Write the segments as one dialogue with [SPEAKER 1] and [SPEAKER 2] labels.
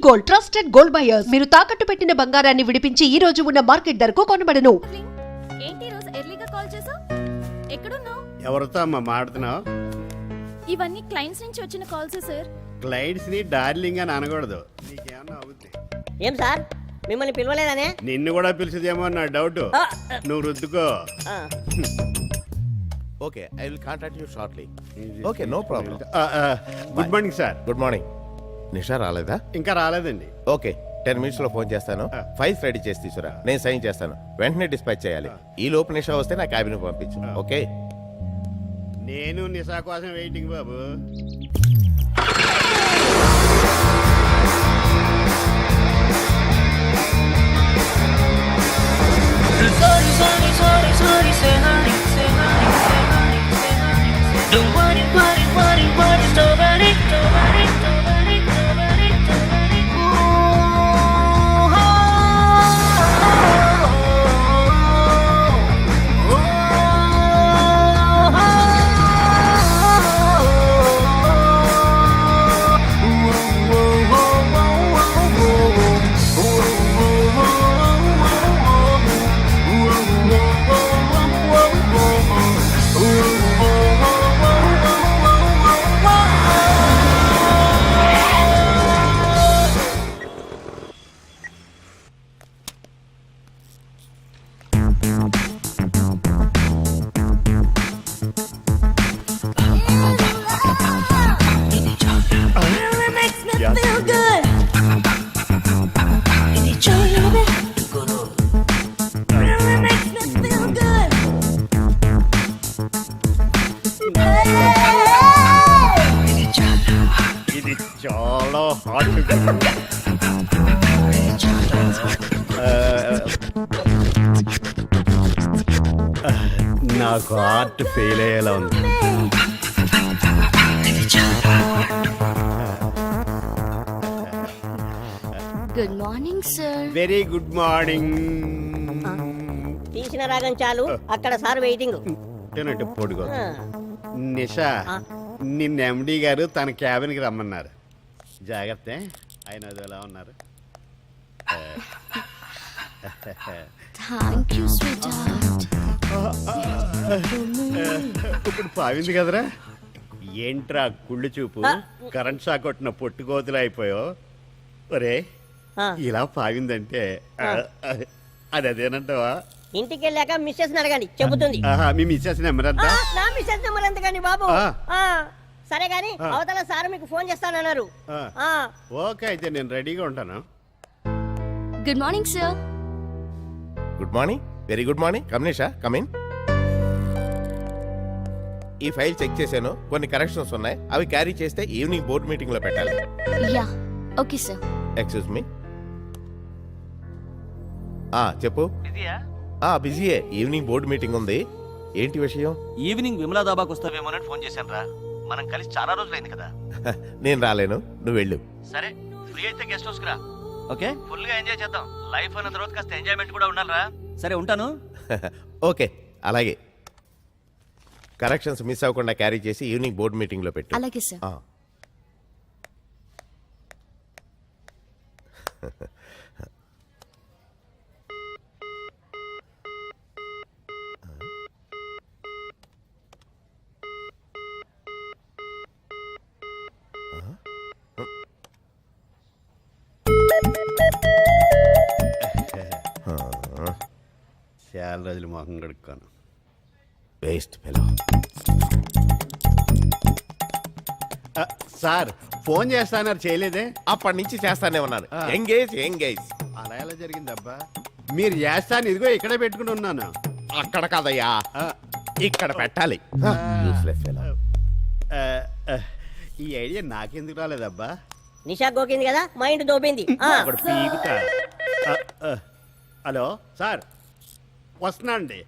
[SPEAKER 1] Gold, trusted gold buyers. మీరు తాకట్టు పెట్టిన బంగారాన్ని విడిపించి ఈ రోజు ఉన్న మార్కెట్ ధరకు కొనబడను.
[SPEAKER 2] ఏంటి రోజు ఎర్లీగా కాల్ చేసావు? ఎక్కడున్నావు?
[SPEAKER 3] ఎవరితో అమ్మా మాడుతున్నావు?
[SPEAKER 2] ఇవన్నీ క్లయింట్స్ నుంచి వచ్చిన కాల్స్ సార్.
[SPEAKER 3] క్లయింట్స్ ని డార్లింగ్ అని అనకూడదు. నీకేమన్నా అవుద్ది.
[SPEAKER 4] ఏం సార్ మిమ్మల్ని పిలవలేదనే?
[SPEAKER 3] నిన్ను కూడా పిలిచేదేమో నా డౌట్. నువ్వు రుద్దుకో.
[SPEAKER 5] Okay, I will contact you shortly. Okay, no problem.
[SPEAKER 3] Good morning sir.
[SPEAKER 5] Good morning. Nisha రాలేదా?
[SPEAKER 3] ఇంకా రాలేదండి.
[SPEAKER 5] ఓకే, 10 minutes లో ఫోన్ చేస్తాను. ఫైల్స్ రెడీ చేసి తీసుకురా, నేను సైన్ చేస్తాను. వెంటనే డిస్పాచ్ చేయాలి. ఈ లోపు నిషా వస్తే నా క్యాబిన్ పంపించు. ఓకే.
[SPEAKER 3] నేను నిశా కోసం వెయిటింగ్ బాబు. ఇది చాలా హాట్. నాకు హార్ట్ ఫెయిల్ అయ్యేలా ఉంది.
[SPEAKER 2] Good morning sir.
[SPEAKER 3] Very good morning.
[SPEAKER 4] తీసిన రాగం చాలు, అక్కడ సార్ వెయిటింగ్.
[SPEAKER 3] తినట్టు పొడుగు. నిషా, నిన్న ఎండి గారు తన క్యాబిన్కి రమ్మన్నారు. జాగ్రత్త, ఆయన అది ఎలా ఉన్నారు?
[SPEAKER 2] Thank you sweet heart.
[SPEAKER 3] ఇప్పుడు పావింది కదరా. ఏంట్రా కుళ్ళు చూపు, కరెంట్ షాక్ కొట్టిన పొట్టు కోతులు అయిపోయో. ఒరే, ఇలా పావిందంటే అది అదేనంటావా?
[SPEAKER 4] ఇంటికి వెళ్ళాక మిస్సెస్ అడగండి, చెబుతుంది.
[SPEAKER 3] మీ మిస్సెస్ నెంబర్ ఎంత?
[SPEAKER 4] నా మిస్సెస్ నెంబర్ ఎంతకండి బాబు? సరే గాని అవతల సార్ మీకు ఫోన్ చేస్తానన్నారు.
[SPEAKER 3] ఓకే, అయితే నేను రెడీగా ఉంటాను.
[SPEAKER 2] Good morning sir.
[SPEAKER 5] Good morning, very good morning. Come Nisha, come in. ఈ ఫైల్ చెక్ చేశాను, కొన్ని కరెక్షన్స్ ఉన్నాయి. అవి క్యారీ చేస్తే ఈవినింగ్ బోర్డ్ మీటింగ్ లో పెట్టాలి.
[SPEAKER 2] Yeah, okay sir.
[SPEAKER 5] Excuse me. చెప్పు. బిజీయే. ఈవినింగ్ బోర్డు మీటింగ్ ఉంది. ఏంటి విషయం?
[SPEAKER 6] ఈవినింగ్ విమలా దాబాకి వస్తావేమోనని ఫోన్ చేశాను రా. మనం కలిసి చాలా రోజులైంది కదా.
[SPEAKER 5] నేను రాలేను, నువ్వు వెళ్ళు.
[SPEAKER 6] సరే, ఫ్రీ అయితే గెస్ట్ హౌస్ కి రా. ఓకే, ఫుల్ గా ఎంజాయ్ చేద్దాం. లైఫ్ అన్న తర్వాత కాస్త ఎంజాయ్మెంట్ కూడా ఉండాలిరా. సరే, ఉంటాను.
[SPEAKER 5] ఓకే, అలాగే. కరెక్షన్స్ మిస్ అవ్వకుండా క్యారీ చేసి ఈవినింగ్ బోర్డు మీటింగ్ లో పెట్టు.
[SPEAKER 2] అలాగే సార్.
[SPEAKER 3] చాలా రోజులు మొహం కడుక్కోను.
[SPEAKER 5] Waste fellow.
[SPEAKER 3] సార్ ఫోన్ చేస్తాన్నారు, చేయలేదే?
[SPEAKER 5] అప్పటి నుంచి చేస్తానే ఉన్నాను. Engage engage.
[SPEAKER 3] అలా ఎలా జరిగిందబ్బా? మీరు చేస్తాను, ఇదిగో ఇక్కడే పెట్టుకుని ఉన్నాను.
[SPEAKER 5] అక్కడ కాదయ్యా, ఇక్కడ పెట్టాలి. Useless fellow.
[SPEAKER 3] ఈ ఐడియా నాకెందుకు రాలేదబ్బా?
[SPEAKER 4] నిషా గోకింది కదా, మైండ్ దోపింది.
[SPEAKER 3] ఒకటి పీకుతా. హలో సార్, వస్తున్నా అండి.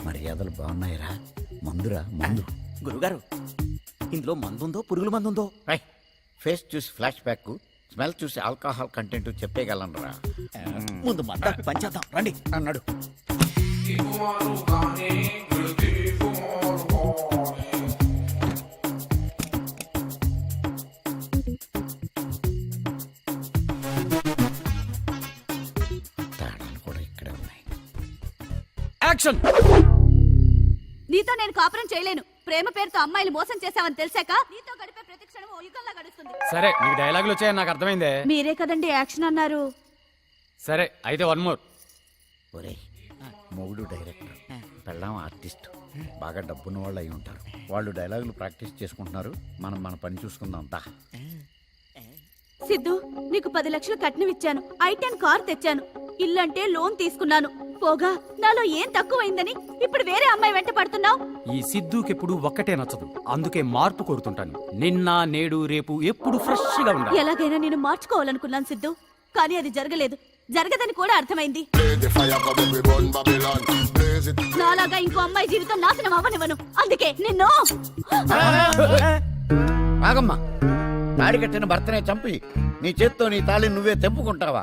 [SPEAKER 7] మర్యాదలు బాగున్నాయిరా. మందురా మందు.
[SPEAKER 6] గురుగారు, ఇందులో మందుందో పురుగుల మందుందో?
[SPEAKER 7] ఫేస్ చూసి ఫ్లాష్ బ్యాక్, స్మెల్ చూసి ఆల్కహాల్ కంటెంట్ చెప్పేయగలనరా. ముందు మన పంచేద్దాం రండి అన్నాడు. తాళాలు కూడా ఇక్కడే ఉన్నాయి.
[SPEAKER 8] యాక్షన్.
[SPEAKER 2] నీతో నేను కాపురం చేయలేను. ప్రేమ పేరుతో అమ్మాయిలు మోసం చేశావని తెలిసాక నీతో గడిపే ప్రతి క్షణం ఓ యుగంలా గడుస్తుంది.
[SPEAKER 8] సరే నీకు డైలాగులు వచ్చాయని నాకు అర్థమైందే.
[SPEAKER 2] మీరే కదండి యాక్షన్ అన్నారు.
[SPEAKER 8] సరే అయితే వన్ మోర్.
[SPEAKER 7] ఒరే మొగుడు డైరెక్టర్, పెళ్ళాం ఆర్టిస్ట్, బాగా డబ్బున్న వాళ్ళు అయి ఉంటారు. వాళ్ళు డైలాగులు ప్రాక్టీస్ చేసుకుంటున్నారు, మనం మన పని చూసుకుందాం. దా.
[SPEAKER 2] సిద్ధు, నీకు 10 లక్షలు కట్నం ఇచ్చాను. I10 కార్ తెచ్చాను. ఇల్లంటే లోన్ తీసుకున్నాను. పోగా నాలో ఏం తక్కువైందని ఇప్పుడు వేరే అమ్మాయి వెంట పడుతున్నావు.
[SPEAKER 8] ఈ సిద్ధుకెప్పుడు ఒక్కటే నచ్చదు, అందుకే మార్పు కోరుతుంటాను. నిన్న నేడు రేపు ఎప్పుడు ఫ్రెష్ గా ఉండాలి.
[SPEAKER 2] ఎలాగైనా నేను మార్చుకోవాలనుకున్నాను సిద్ధు, కానీ అది జరగలేదు. జరగదని కూడా అర్థమైంది. నాలాగా ఇంకో అమ్మాయి జీవితం నాశనం అవ్వనివ్వను. అందుకే నిన్ను
[SPEAKER 7] ఆగమ్మా, తాడి కట్టిన భర్తనే చంపి నీ చేత్తో నీ తాళిని నువ్వే తెంపుకుంటావా?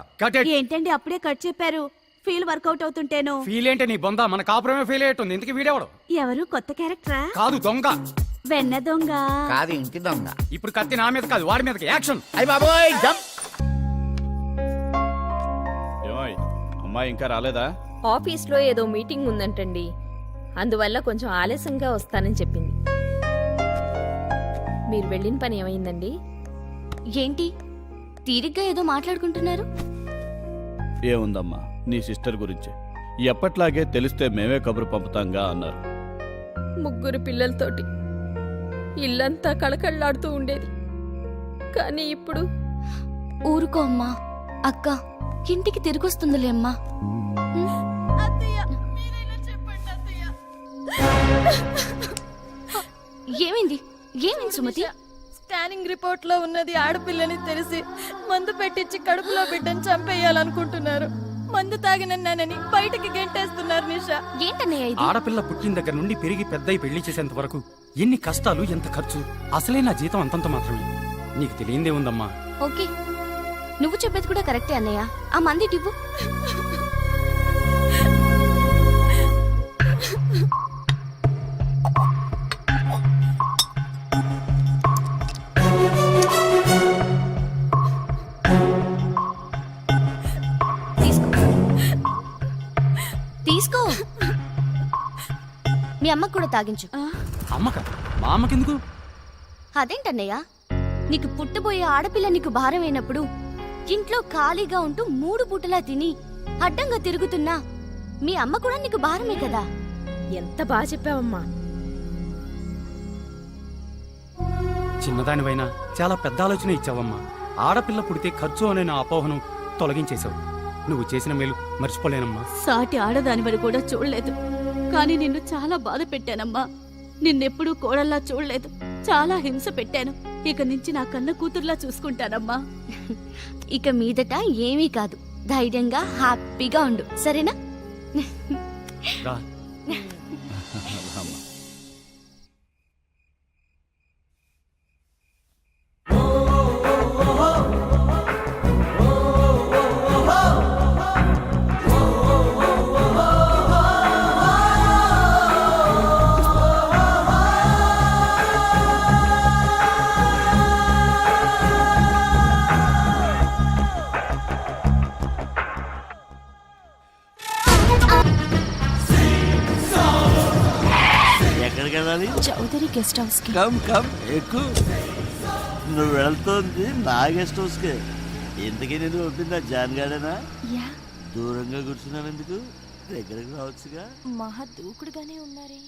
[SPEAKER 2] ఏంటండి అప్పుడే కట్ చెప్పారు? Feel work out అవుతుంటేను.
[SPEAKER 8] ఫీల్ ఏంటే నీ బొంద, మన కాపురమే ఫీల్ అయ్యేటుంది. ఇంతకీ వీడేవాడు?
[SPEAKER 2] ఎవరు కొత్త క్యారెక్టరా?
[SPEAKER 8] కాదు, దొంగ.
[SPEAKER 2] వెన్న దొంగ
[SPEAKER 7] కాదు, ఇంటి దొంగ.
[SPEAKER 8] ఇప్పుడు కత్తి నా మీద కాదు, వాడి మీదకి. యాక్షన్.
[SPEAKER 7] అయ్య బాబోయ్, జంప్.
[SPEAKER 9] అమ్మాయి ఇంకా రాలేదా?
[SPEAKER 10] ఆఫీస్లో ఏదో మీటింగ్ ఉందంటండి, అందువల్ల కొంచెం ఆలస్యంగా వస్తానని చెప్పింది. మీరు వెళ్ళిన పని ఏమైందండి?
[SPEAKER 2] ఏంటి తీరిగ్గా ఏదో మాట్లాడుకుంటున్నారు?
[SPEAKER 9] ఏముందమ్మా, నీ సిస్టర్ గురించి ఎప్పట్లాగే తెలిస్తే మేమే కబురు పంపుతాంగా అన్నారు.
[SPEAKER 10] 3 పిల్లలతోటి ఇల్లంతా కళకళలాడుతూ ఉండేది. కానీ ఇప్పుడు
[SPEAKER 2] ఊరుకో అమ్మా. అక్క ఇంటికి తిరిగొస్తుందిలే అమ్మా. ఏమైంది? ఏమైంది సుమతి?
[SPEAKER 10] స్కానింగ్ రిపోర్ట్ లో ఉన్నది ఆడపిల్లని తెలిసి మందు పెట్టించి కడుపులో బిడ్డని చంపేయాలనుకుంటున్నారు. మందు తాగినన్నానని బయటికి గెంటేస్తున్నారు. నిషా,
[SPEAKER 2] ఏంటన్నయ్య ఇది?
[SPEAKER 8] ఆడపిల్ల పుట్టిన దగ్గర నుండి పెరిగి పెద్దయి పెళ్లి చేసేంత వరకు ఎన్ని కష్టాలు, ఎంత ఖర్చు. అసలే నా జీతం అంతంత మాత్రమే. నీకు తెలియందే ఉందమ్మా.
[SPEAKER 2] ఓకే, నువ్వు చెప్పేది కూడా కరెక్టే అన్నయ్య. ఆ మంది టివ్వు. తీసుకో. మీ అమ్మకు కూడా తాగించు.
[SPEAKER 8] అమ్మక? మా అమ్మకెందుకు?
[SPEAKER 2] అదేంటన్నయ్య, నీకు పుట్టబోయే ఆడపిల్ల నీకు భారమైనప్పుడు ఇంట్లో ఖాళీగా ఉంటూ 3 పూటలా తిని అడ్డంగా తిరుగుతున్నా మీ అమ్మ కూడా నీకు భారమే కదా.
[SPEAKER 10] ఎంత బాగా చెప్పావమ్మా.
[SPEAKER 8] చిన్నదానివైనా చాలా పెద్ద ఆలోచన ఇచ్చావమ్మా. ఆడపిల్ల పుడితే ఖర్చు అనే నా అపోహను తొలగించేశావు. నువ్వు చేసిన మేలు మర్చిపోలేనమ్మా.
[SPEAKER 2] సాటి ఆడదానివని కూడా చూడలేదు, కానీ నిన్ను చాలా బాధ పెట్టానమ్మా. నిన్నెప్పుడూ కోడల్లా చూడలేదు, చాలా హింస పెట్టాను. ఇక నుంచి నా కన్న కూతుర్లా చూసుకుంటానమ్మా. ఇక మీదట ఏమీ కాదు, ధైర్యంగా హ్యాపీగా ఉండు, సరేనా?
[SPEAKER 8] రా.
[SPEAKER 6] ఎక్కడికి వెళ్ళాలి?
[SPEAKER 2] చౌదరి గెస్ట్ హౌస్ కి.
[SPEAKER 6] కమ్ కమ్ ఎక్కువ. నువ్వు వెళ్తోంది నా గెస్ట్ హౌస్ కే. ఇంతకీ నేను పంపిందా జాన్ గార్డెనా? దూరంగా కూర్చున్నాను ఎందుకు? దగ్గరకు రావచ్చుగా.
[SPEAKER 2] మహా దూకుడుగానే ఉన్నారే.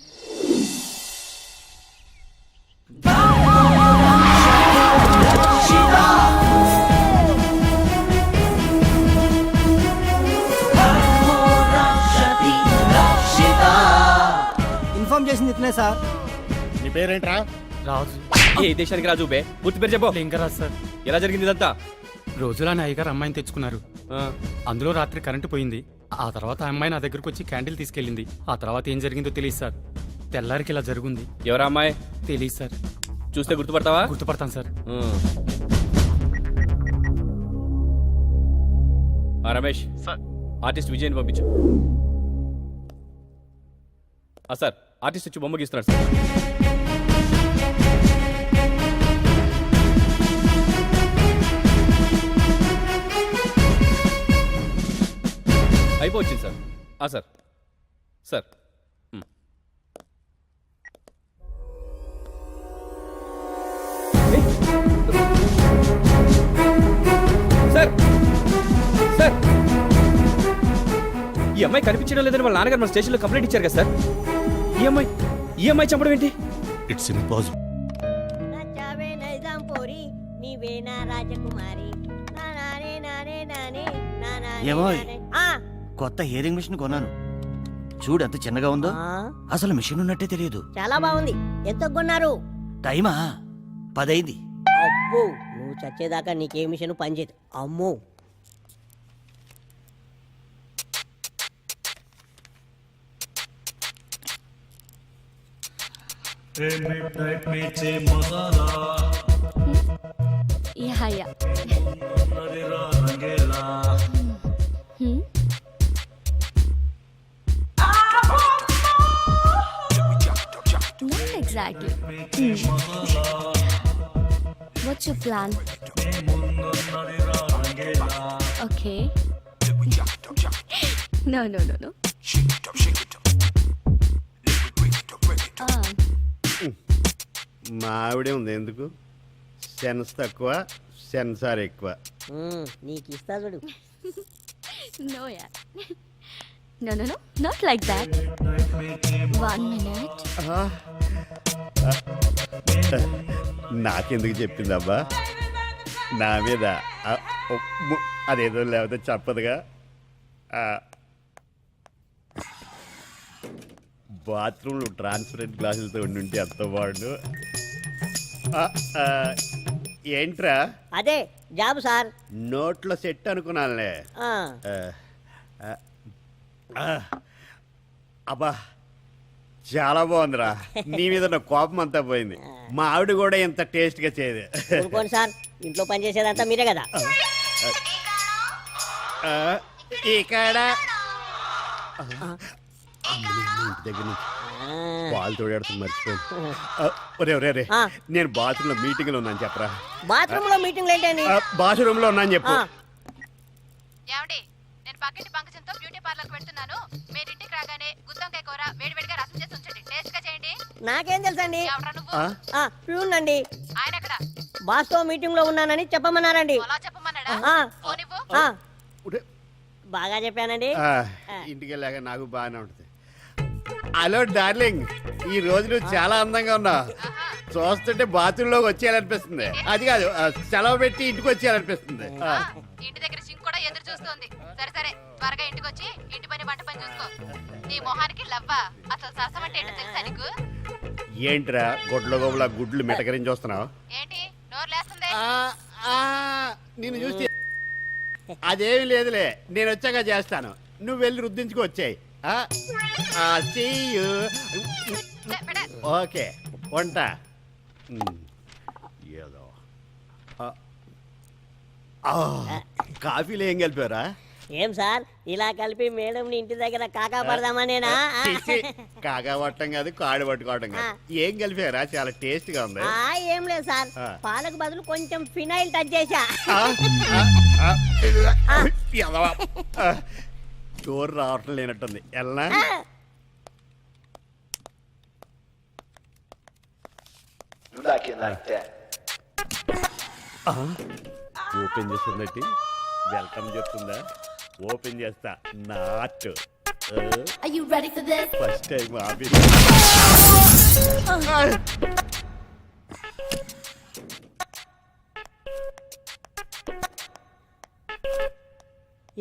[SPEAKER 11] ఇన్ఫార్మ్ చేసింది ఇతనే సార్.
[SPEAKER 5] నీ పేరేంట్రా?
[SPEAKER 8] రాజు.
[SPEAKER 9] ఏ దేశానికి రాజు బే? పూర్తి పేరు చెప్పు.
[SPEAKER 8] లింగరాజ్ సార్.
[SPEAKER 9] ఎలా జరిగింది ఇదంతా?
[SPEAKER 8] రోజులా నా అయ్యగారు అమ్మాయిని తెచ్చుకున్నారు. అందులో రాత్రి కరెంటు పోయింది. ఆ తర్వాత ఆ అమ్మాయి నా దగ్గరకు వచ్చి క్యాండిల్ తీసుకెళ్ళింది. ఆ తర్వాత ఏం జరిగిందో తెలియదు సార్. తెల్లారికి ఇలా జరుగుంది.
[SPEAKER 9] ఎవరా అమ్మాయి?
[SPEAKER 8] తెలియదు సార్.
[SPEAKER 9] చూస్తే గుర్తుపడతావా?
[SPEAKER 8] గుర్తుపడతాను సార్.
[SPEAKER 9] రమేష్, ఆర్టిస్ట్ విజయ్ని పంపించు. సార్ ఆర్టిస్ట్ వచ్చి బొమ్మ గీస్తున్నాడు సార్. అయిపోవచ్చింది sir. Sir sir sir sir ఈ అమ్మాయి కనిపించడం లేదని వాళ్ళ నాన్నగారు మన స్టేషన్లో కంప్లైంట్ ఇచ్చారు కదా సార్. ఈ అమ్మాయి చంపడం ఏంటి?
[SPEAKER 6] It's impossible.
[SPEAKER 4] నచ్చావే నైజాం పోరి నీవేనా రాజకుమారి నానే నానే నానే
[SPEAKER 6] ఏమోయ్? కొత్త హియరింగ్ మిషన్ కొన్నాను. చూడు ఎంత చిన్నగా ఉందో. అసలు మిషన్ ఉన్నట్టే తెలియదు.
[SPEAKER 4] చాలా బాగుంది. ఎంత కొన్నారు?
[SPEAKER 6] టైమా 10 అయింది.
[SPEAKER 4] అబ్బో నువ్వు చచ్చేదాకా నీకే మిషన్ పనిచేయదు. అమ్మో
[SPEAKER 2] Not exactly. What's your plan? Okay. No.
[SPEAKER 3] మా ఆవిడే ఉంది ఎందుకు? సెన్స్ తక్కువ, సెన్సార్ ఎక్కువ.
[SPEAKER 4] నీకు ఇస్తా చూడు.
[SPEAKER 2] No, yeah. No, not like that. 1 minute.
[SPEAKER 3] నాకెందుకు చెప్పిందబ్బా? నా మీద అదేదో లేకపోతే చెప్పదుగా. బాత్రూంలో ట్రాన్స్పరెంట్ గ్లాసులతో ఉండుంటే అంత బాగుండు. ఏంట్రా?
[SPEAKER 4] అదే జాబ్ సార్.
[SPEAKER 3] నోట్లో సెట్ అనుకున్నానులే. అబ్బా చాలా బాగుందిరా. నీ మీద నా కోపం అంతా పోయింది. మా ఆవిడ కూడా ఎంత టేస్ట్ గా చేయదు.
[SPEAKER 4] ఊరుకోండి సార్, ఇంట్లో పని చేసేదంతా మీరే కదా.
[SPEAKER 3] ఇక్కడ ఇంటి దగ్గర నుంచి పాలు తోడేడుతుంది మర్చిపోయింది. ఒరే నేను బాత్రూమ్ లో మీటింగ్ లో ఉన్నాను చెప్పరా.
[SPEAKER 4] బాత్రూమ్ లో మీటింగ్ ఏంటండి?
[SPEAKER 3] బాత్రూమ్ లో ఉన్నాను చెప్పు.
[SPEAKER 2] నేను పక్కింటి పంకజంతో బ్యూటీ పార్లర్ పెడుతున్నాను. మీరు ఇంటికి రాగానే గుత్తంకాయ కూర వేడివేడిగా రసం చేసి ఉంచండి. టేస్ట్ గా చేయండి.
[SPEAKER 4] నాకేం తెలుసండి? ప్యూన్ అండి. ఆయన ఎక్కడ? బాస్ తో మీటింగ్ లో ఉన్నానని చెప్పమన్నారండి.
[SPEAKER 2] అలా చెప్పమన్నాడా?
[SPEAKER 4] బాగా చెప్పానండి.
[SPEAKER 3] ఇంటికి వెళ్ళాక నాకు బాగానే ఉంటుంది. హలో డార్లింగ్, ఈ రోజు నువ్వు చాలా అందంగా ఉన్నావు. చూస్తుంటే బాత్రూమ్ లోకి వచ్చేయాలనిపిస్తుంది. అది కాదు, సెలవు పెట్టి ఇంటికి వచ్చేయాలనిపిస్తుంది.
[SPEAKER 2] ఇంటి దగ్గర సింక్ కూడా ఎదురు చూస్తుంది. సరే త్వరగా ఇంటికి వచ్చి ఇంటి పని వంట పని చూసుకో. నీ మొహానికి లవ్వా? అసలు సరసం అంటే ఏంటో తెలుసా నీకు?
[SPEAKER 3] ఏంట్రా గొడ్ల గోబుల గుడ్లు మెటకరించి వస్తున్నావు?
[SPEAKER 2] ఏంటి నోరు లేస్తుంది?
[SPEAKER 3] నిన్ను చూసి అదేమి లేదులే, నేను వచ్చాక చేస్తాను. నువ్వు వెళ్ళి రుద్దించుకు వచ్చాయి. ఓకే వంట ఏదో. కాఫీలో ఏం కలిపారా?
[SPEAKER 4] ఏం సార్ ఇలా కలిపి మేడం ఇంటి దగ్గర కాకా పడదామనేనా?
[SPEAKER 3] కాకా పట్టడం కాదు, కాడు పట్టుకోవడం కాదు. ఏం కలిపారా? చాలా టేస్ట్ గా ఉంది.
[SPEAKER 4] ఏం లేదు సార్, పాలకు బదులు కొంచెం ఫినాయిల్ టచ్ చేశా.
[SPEAKER 3] చోరు రావటం లేనట్టుంది. ఎలా ఓపెన్ చేస్తుందట్టి వెల్కమ్ చెప్తుందా? ఓపెన్ చేస్తా. Not first time office.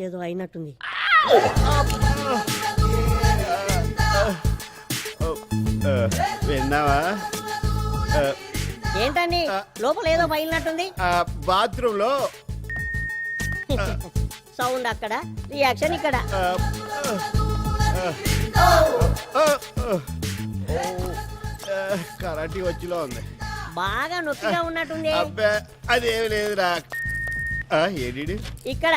[SPEAKER 4] ఏదో అయినట్టుంది.
[SPEAKER 3] విన్నావా?
[SPEAKER 4] ఏంటండి లోపల ఏదో పగిలినట్టుంది?
[SPEAKER 3] బాత్రూమ్ లో
[SPEAKER 4] సౌండ్ అక్కడ, రియాక్షన్ ఇక్కడ.
[SPEAKER 3] కరాటీ వచ్చిలో ఉంది.
[SPEAKER 4] బాగా నొప్పిగా ఉన్నట్టుంది.
[SPEAKER 3] అబ్బా అదేమి లేదురా. ఏంటి
[SPEAKER 4] ఇక్కడ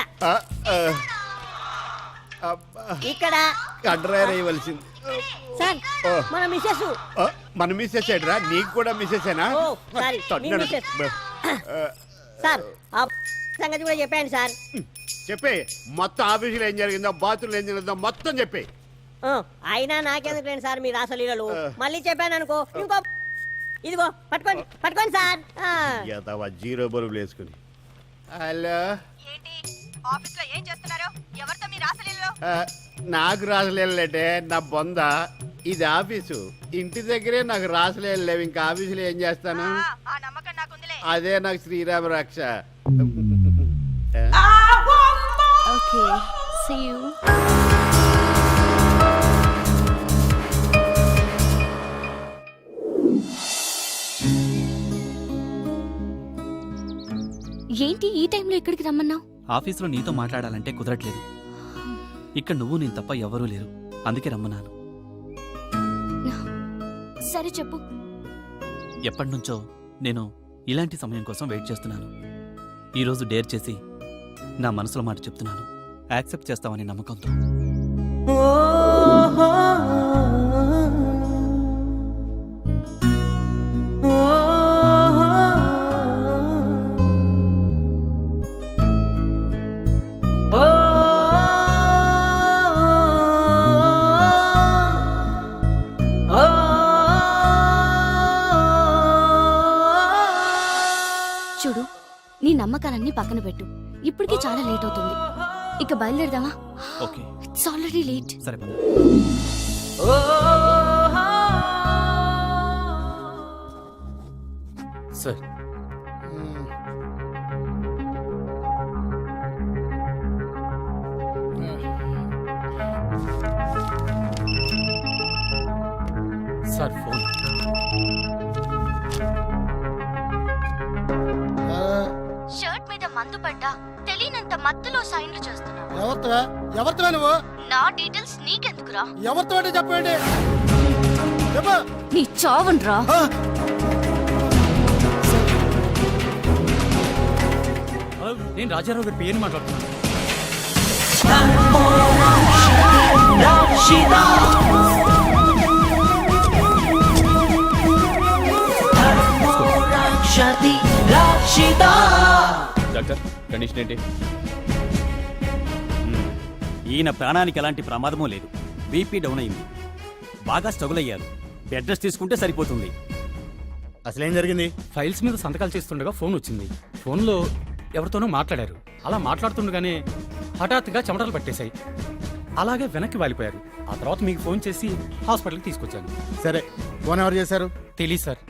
[SPEAKER 4] ఇక్కడ
[SPEAKER 3] కండ్రాయర్ వేయవలసింది.
[SPEAKER 4] సార్
[SPEAKER 3] ఓ.
[SPEAKER 4] మన మిస్సెస్.
[SPEAKER 3] మన మిస్సెస్ ఏడ్రా, నీకు కూడా మిస్సెసేనా?
[SPEAKER 4] ఓ సారీ మీ మిస్సెస్. సార్ ఆ సంగతి కూడా చెప్పండి సార్.
[SPEAKER 3] చెప్పే, మొత్తం ఆఫీసులో ఏం జరిగిందో, బాత్రూంలో ఏం జరిగిందో మొత్తం చెప్పే.
[SPEAKER 4] అయినా నాకెందుకు లేండి సార్ మీ రాసలీలలు. మళ్ళీ చెప్పాను అనుకో ఇంకో ఇదిగో పట్టుకోండి పట్టుకోండి సార్.
[SPEAKER 3] యదవ జీరో బల్బులు వేసుకుని. హలో,
[SPEAKER 10] ఆఫీస్లో ఏం చేస్తున్నారు? ఎవరితో మీ రాసలీలలో?
[SPEAKER 3] నాకు రాసలేదంటే నా బొంద. ఇది ఆఫీసు, ఇంటి దగ్గరే నాకు రాసలేదు లేవు, ఇంకా ఆఫీసులో ఏం చేస్తాను?
[SPEAKER 10] ఆ నమ్మకం నాకుందిలే.
[SPEAKER 3] అదే నాకు శ్రీరామ రక్ష.
[SPEAKER 2] Okay see you. ఏంటి ఈ టైంలో ఇక్కడికి రమ్మన్నావు?
[SPEAKER 12] ఆఫీస్లో నీతో మాట్లాడాలంటే కుదరట్లేదు. ఇక్కడ నువ్వు నేను తప్ప ఎవరూ లేరు, అందుకే రమ్మన్నాను.
[SPEAKER 2] సరే చెప్పు.
[SPEAKER 12] ఎప్పటినుంచో నేను ఇలాంటి సమయం కోసం వెయిట్ చేస్తున్నాను. ఈరోజు డేర్ చేసి నా మనసులో మాట చెప్తున్నాను. యాక్సెప్ట్ చేస్తావని నమ్మకంతో.
[SPEAKER 2] చూడు, నీ నమ్మకాలన్నీ పక్కన పెట్టు. ఇప్పటికి చాలా లేట్ అవుతుంది. ఇక బయలుదేరదామా?
[SPEAKER 12] Okay,
[SPEAKER 2] it's already late.
[SPEAKER 12] సరే పద.
[SPEAKER 8] Sir, sir phone.
[SPEAKER 2] షర్ట్ మీద మందు పడ్డా తెలియనంత మత్తులో సైన్లు చేస్తున్నా.
[SPEAKER 11] ఎవరితో నువ్వు?
[SPEAKER 2] నా డీటెయిల్స్ నీకెందుకురా?
[SPEAKER 11] ఎవరితో చెప్పండి.
[SPEAKER 2] నీ చావన్రా.
[SPEAKER 8] హలో, నేను రాజారావు గారి పేరు మాట్లాడుతున్నాను.
[SPEAKER 9] డాక్టర్, కండిషన్ ఏంటి?
[SPEAKER 6] ఈయన ప్రాణానికి ఎలాంటి ప్రమాదమూ లేదు. బీపీ డౌన్ అయింది, బాగా స్ట్రగుల్ అయ్యారు. బెడ్ రెస్ట్ తీసుకుంటే సరిపోతుంది.
[SPEAKER 11] అసలేం జరిగింది?
[SPEAKER 8] ఫైల్స్ మీద సంతకాలు చేస్తుండగా ఫోన్ వచ్చింది. ఫోన్లో ఎవరితోనో మాట్లాడారు. అలా మాట్లాడుతుండగానే హఠాత్తుగా చెమటలు పట్టేశాయి. అలాగే వెనక్కి వాలిపోయారు. ఆ తర్వాత మీకు ఫోన్ చేసి హాస్పిటల్కి తీసుకొచ్చాను.
[SPEAKER 11] సరే, ఫోన్ ఎవరు చేశారు?
[SPEAKER 8] తెలీదు సార్.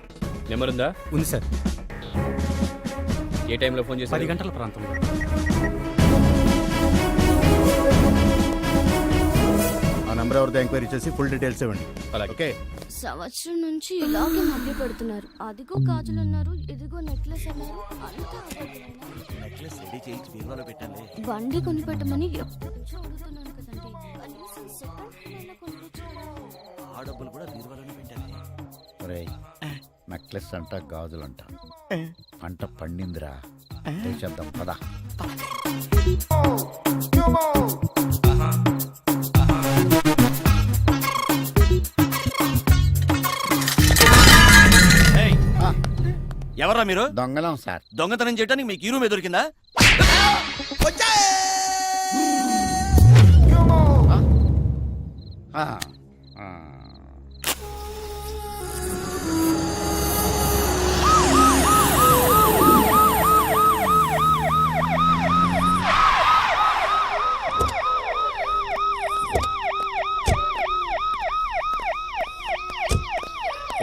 [SPEAKER 9] నెంబర్ ఉందా?
[SPEAKER 8] ఉంది సార్.
[SPEAKER 9] ఏ టైంలో ఫోన్ చేసి?
[SPEAKER 8] 10 గంటల ప్రాంతంలో.
[SPEAKER 11] ఆ నంబర్ ఎవరితో ఎంక్వైరీ చేసి ఫుల్ డీటెయిల్స్ ఇవ్వండి.
[SPEAKER 9] అలాగే.
[SPEAKER 11] ఓకే.
[SPEAKER 2] సంవత్సరం నుంచి ఇలాగే మభ్య పెడుతున్నారు. అదిగో గాజులు అన్నారు, ఇదిగో నెక్లెస్ అన్నారు. అంతా
[SPEAKER 6] నెక్లెస్ రెడీ చేయించి బీరువాలో పెట్టాలి.
[SPEAKER 2] బండి కొనిపెట్టమని ఎప్పటి నుంచో అడుగుతున్నాను కదండి. కనీసం సెకండ్ హ్యాండ్ కొనిపించారా?
[SPEAKER 6] ఆ డబ్బులు కూడా బీరువాలోనే పెట్టాలి.
[SPEAKER 7] నెక్లెస్ అంట, గాజులంట, పంట పండిందిరా. చేద్దాం పదా.
[SPEAKER 6] ఎవరా మీరు?
[SPEAKER 7] దొంగలం సార్.
[SPEAKER 6] దొంగతనం చేయడానికి మీకు ఈ రూమే దొరికిందా?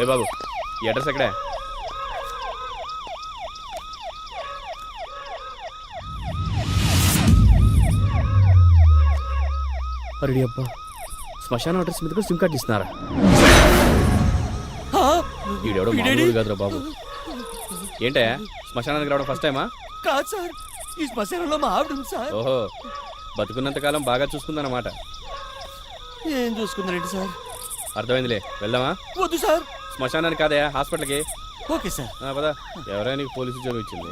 [SPEAKER 9] ఏ బాబు, ఈ అడ్రస్ ఎక్కడే? అరే అబ్బా, శ్మశాన అడ్రస్ మీద కూడా సిమ్ కార్డ్ ఇస్తున్నారా? ఈడెవడో మామూలు కాదురా బాబు. ఏంటయ్యా, శ్మశానానికి రావడం ఫస్ట్ టైమా?
[SPEAKER 6] కాదు సార్, ఈ శ్మశానంలో మా ఆవిడ ఉంది సార్.
[SPEAKER 9] ఓహో, బతుకున్నంతకాలం బాగా చూసుకుందన్నమాట.
[SPEAKER 6] ఏం చూసుకుందండి సార్?
[SPEAKER 9] అర్థమైందిలే, వెళ్దామా?
[SPEAKER 6] వద్దు సార్.
[SPEAKER 9] శ్మశానానికి కాదయా, హాస్పిటల్కి.
[SPEAKER 6] Okay sir.
[SPEAKER 9] పదా. ఎవరైనా నీకు పోలీసు ఉద్యోగం ఇచ్చింది?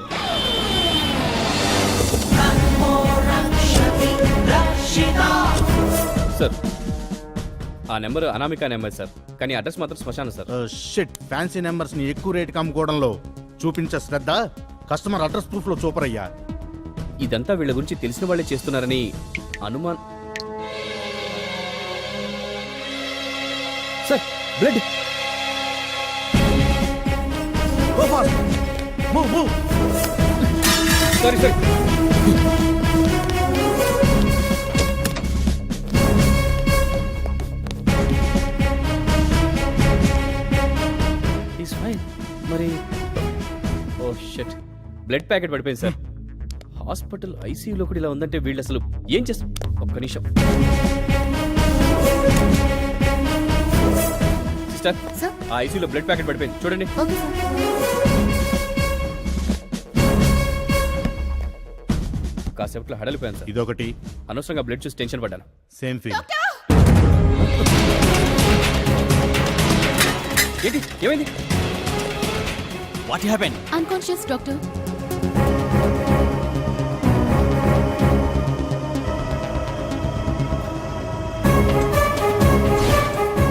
[SPEAKER 6] రక్షిత
[SPEAKER 12] సార్ ఆ నెంబర్ అనామిక నెంబర్ సార్, కానీ అడ్రస్ మాత్రం శ్మశానం సార్.
[SPEAKER 11] షిట్, ఫ్యాన్సీ నెంబర్స్ ని ఎక్కువ రేటుకి అమ్ముకోవడంలో చూపించే శ్రద్ధ కస్టమర్ అడ్రస్ ప్రూఫ్ లో చూపరయ్యా.
[SPEAKER 12] ఇదంతా వీళ్ళ గురించి తెలిసిన వాళ్ళే చేస్తున్నారని అనుమాన్. Sir blood. Sorry sir. Is fine. మరి ఓ షిట్, బ్లడ్ ప్యాకెట్ పడిపోయింది సార్. హాస్పిటల్ ఐసీయూలో కూడా ఇలా ఉందంటే వీళ్ళు అసలు ఏం చేస్తారు? ఒక్క నిమిషం సిస్టర్, ఆ ఐసీయూలో బ్లడ్ ప్యాకెట్ పడిపోయింది చూడండి. కాసేపట్లో హడలిపోయాను సార్.
[SPEAKER 11] ఇదొకటి.
[SPEAKER 12] అనవసరంగా బ్లడ్ చూసి టెన్షన్ పడ్డాను.
[SPEAKER 11] Same feel.
[SPEAKER 12] ఏంటి ఏమైంది?
[SPEAKER 9] What happen?
[SPEAKER 2] Unconscious doctor.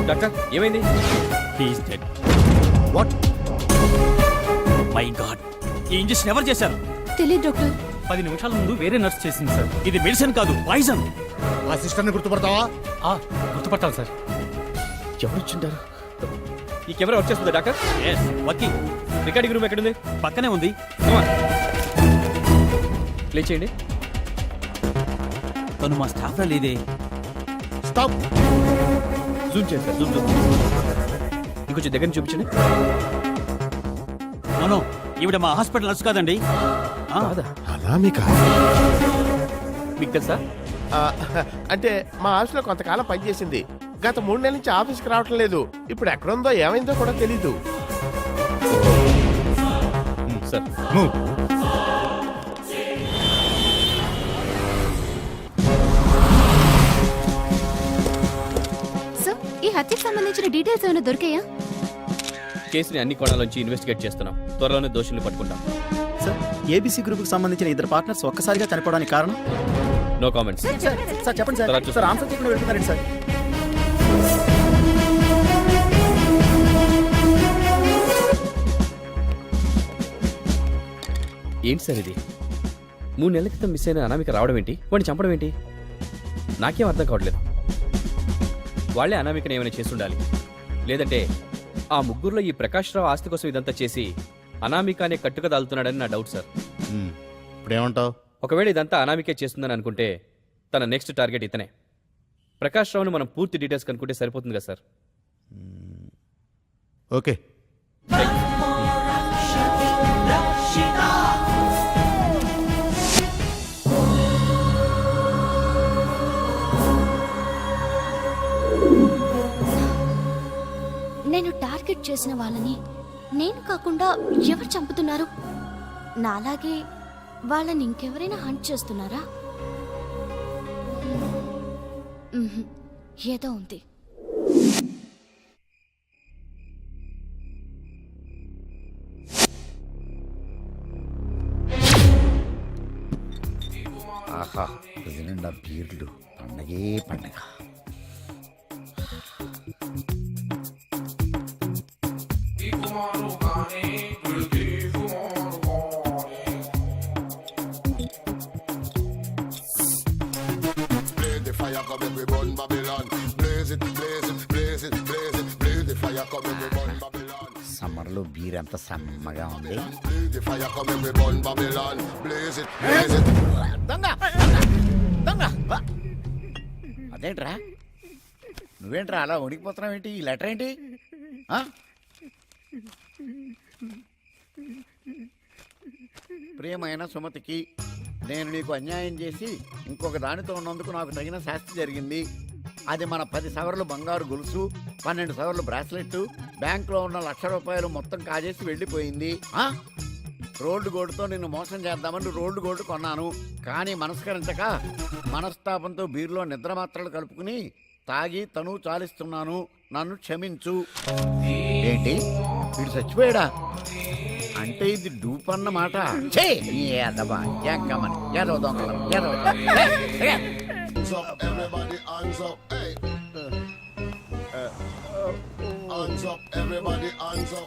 [SPEAKER 12] Doctor ఏమైంది?
[SPEAKER 9] He is dead.
[SPEAKER 11] What?
[SPEAKER 9] My god, ఈ ఇంజెక్షన్ ఎవరు చేశారు?
[SPEAKER 2] తెలియదు డాక్టర్.
[SPEAKER 8] 10 నిమిషాల ముందు వేరే నర్స్ చేసింది సార్.
[SPEAKER 9] ఇది మెడిసిన్ కాదు, పాయిజన్.
[SPEAKER 11] ఆ సిస్టర్ ని గుర్తుపడతావా?
[SPEAKER 8] గుర్తుపట్టాలి సార్.
[SPEAKER 12] ఎవరు వచ్చింటారు? ఈ కెమెరా వచ్చేస్తుందా doctor?
[SPEAKER 9] Yes, working.
[SPEAKER 12] Recording room ఎక్కడుంది?
[SPEAKER 9] పక్కనే ఉంది.
[SPEAKER 12] ప్లే చేయండి.
[SPEAKER 9] తను మా స్టాఫ్ రా లేదే.
[SPEAKER 11] స్టాప్.
[SPEAKER 12] జూమ్ చేయండి సార్, జూమ్ జూమ్. ఇంకొంచెం దగ్గర నుంచి చూపించండి.
[SPEAKER 9] నో, ఈవిడ మా హాస్పిటల్ నర్స్ కాదండి.
[SPEAKER 5] అనామిక
[SPEAKER 12] మీకు తెలుసా?
[SPEAKER 5] అంటే మా ఆఫీస్లో కొంతకాలం పనిచేసింది. గత 3 నెలల నుంచి ఆఫీస్కి రావటం లేదు. ఇప్పుడు ఎక్కడుందో ఏమైందో కూడా తెలీదు.
[SPEAKER 12] సార్
[SPEAKER 2] సార్, ఈ హత్యకు సంబంధించిన డీటెయిల్స్ ఏమైనా దొరికాయా?
[SPEAKER 12] కేసుని అన్ని కోణాల్లోంచి ఇన్వెస్టిగేట్ చేస్తున్నాం. త్వరలోనే దోషుల్ని పట్టుకుంటాం.
[SPEAKER 13] సార్, ఏబీసీ గ్రూప్ కి సంబంధించిన ఇద్దరు పార్ట్నర్స్ ఒక్కసారిగా చనిపోవడానికి కారణం?
[SPEAKER 12] No comments.
[SPEAKER 13] సార్ చెప్పండి సార్. సార్ ఆన్సర్ చెప్పిన వెళ్తున్నారండి సార్.
[SPEAKER 12] ఏంటి సార్ ఇది? 3 నెలల క్రితం మిస్ అయిన అనామిక రావడం ఏంటి? వాడిని చంపడం ఏంటి? నాకేం అర్థం కావట్లేదు. వాళ్ళే అనామికని ఏమైనా చేస్తుండాలి. లేదంటే ఆ ముగ్గురులో ఈ ప్రకాష్ రావు ఆస్తి కోసం ఇదంతా చేసి అనామిక అనే కట్టుక దాల్తున్నాడని నా డౌట్ సార్.
[SPEAKER 11] ఇప్పుడేమంటావు?
[SPEAKER 12] ఒకవేళ ఇదంతా అనామికే చేస్తుందని అనుకుంటే తన నెక్స్ట్ టార్గెట్ ఇతనే. ప్రకాష్ రావుని మనం పూర్తి డీటెయిల్స్ కనుక్కుంటే సరిపోతుంది కదా సార్.
[SPEAKER 11] ఓకే.
[SPEAKER 2] నేను టార్గెట్ చేసిన వాళ్ళని నేను కాకుండా ఎవరు చంపుతున్నారు? నాలాగే వాళ్ళని ఇంకెవరైనా హంట్ చేస్తున్నారా? ఏదో ఉంది.
[SPEAKER 7] ఆహా, నిండా బీర్లు, పండగే పండగ. సమ్మర్లో బీర్ ఎంత సమ్మగా ఉంది. అదేంట్రా, నువ్వేంట్రా అలా వణికిపోతున్నావు ఏంటి? ఈ లెటర్ ఏంటి? ప్రియమైన సుమతికి, నేను నీకు అన్యాయం చేసి ఇంకొక దానితో ఉన్నందుకు నాకు తగిన శాస్తి జరిగింది. అది మన 10 సవర్లు బంగారు గొలుసు, 12 సవర్లు బ్రాస్లెట్, బ్యాంకులో ఉన్న ₹1,00,000 మొత్తం కాజేసి వెళ్ళిపోయింది. రోడ్డు గోడుతో నిన్ను మోసం చేద్దామని రోడ్డు గోడు కొన్నాను. కానీ మనస్కరించక మనస్తాపంతో బీరులో నిద్ర మాత్రలు కలుపుకుని తాగి తను చాలిస్తున్నాను. నన్ను క్షమించు. ఏంటి, వీడు చచ్చిపోయాడా? అంటే ఇది డూప్ అన్నమాట.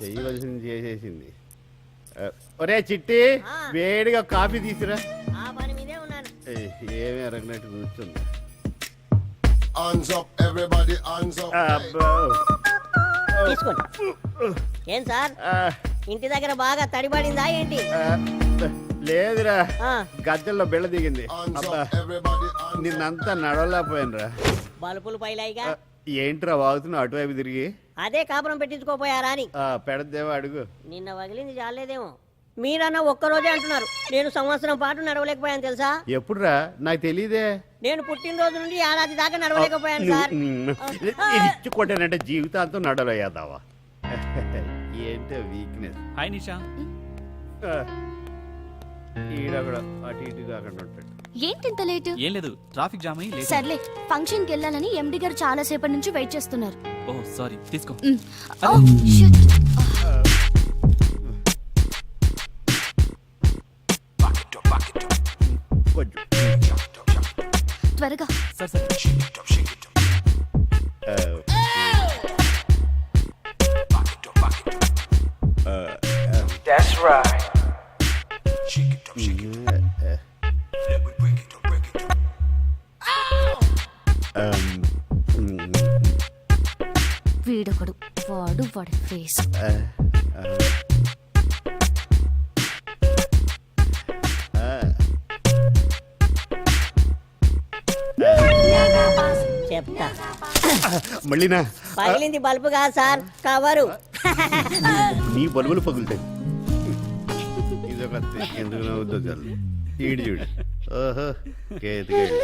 [SPEAKER 3] చేయవలసింది చేసేసింది. ఒరే చిట్టి, వేడిగా కాఫీ తీసురా.
[SPEAKER 4] ఆ పని మీదే ఉన్నాను.
[SPEAKER 3] ఏమీ అరగనట్టు కూర్చుంది. అబ్బో.
[SPEAKER 4] తీసుకోండి. ఏం సార్ ఇంటి దగ్గర బాగా తడిపడిందా ఏంటి?
[SPEAKER 3] లేదురా,
[SPEAKER 4] ఆ,
[SPEAKER 3] గద్దెల్లో బిళ్ళ దిగింది. అబ్బా, నిన్నంతా నడవలేకపోయానురా.
[SPEAKER 4] బల్బులు పైలాయిగా.
[SPEAKER 3] ఏంట్రా వాగుతున్నావు అటువైపు తిరిగి?
[SPEAKER 4] అదే కాపురం పెట్టించుకోపోయారా అని.
[SPEAKER 3] పెడదేవో అడుగు.
[SPEAKER 4] నిన్న వగిలింది చాలేదేమో. మీరన్నా ఒక్కరోజే అంటున్నారు, నేను సంవత్సరం పాటు నడవలేకపోయాను తెలుసా?
[SPEAKER 3] ఎప్పుడురా? నాకు తెలియదే.
[SPEAKER 4] నేను పుట్టినరోజు నుండి ఏడాది దాకా నడవలేకపోయాను సార్.
[SPEAKER 3] ఇచ్చి కొట్టానంటే జీవితాంతం నడవలేదావా? ఏంటో వీక్నెస్.
[SPEAKER 9] హాయ్ నిషా.
[SPEAKER 3] ఈడక్కడ అటు ఇటు కాకుండా ఉంటాడు.
[SPEAKER 10] ఏంటింత లేటు?
[SPEAKER 9] ఏం లేదు, ట్రాఫిక్ జామ్ అయ్యి లేట్.
[SPEAKER 10] సర్లే, ఫంక్షన్ కి వెళ్ళాలని ఎండి గారు చాలా సేపటి నుంచి వెయిట్ చేస్తున్నారు.
[SPEAKER 9] ఓ సారీ, తీసుకో.
[SPEAKER 10] ఓ, షిట్.
[SPEAKER 3] కొంచెం
[SPEAKER 10] త్వరగా.
[SPEAKER 9] సరే సరే.
[SPEAKER 10] వీడొకడు, వాడి ఫేస్.
[SPEAKER 4] చెప్తా.
[SPEAKER 3] మళ్ళీనా?
[SPEAKER 4] పగిలింది బల్బు కాదు సార్, కవరు.
[SPEAKER 3] నీ బలుబులు పగులుతాయి. ఇదొక ఎందుకు నవ్వుద్దో చాలు. ఈడు చూడు. ఓహో కేతికేడు.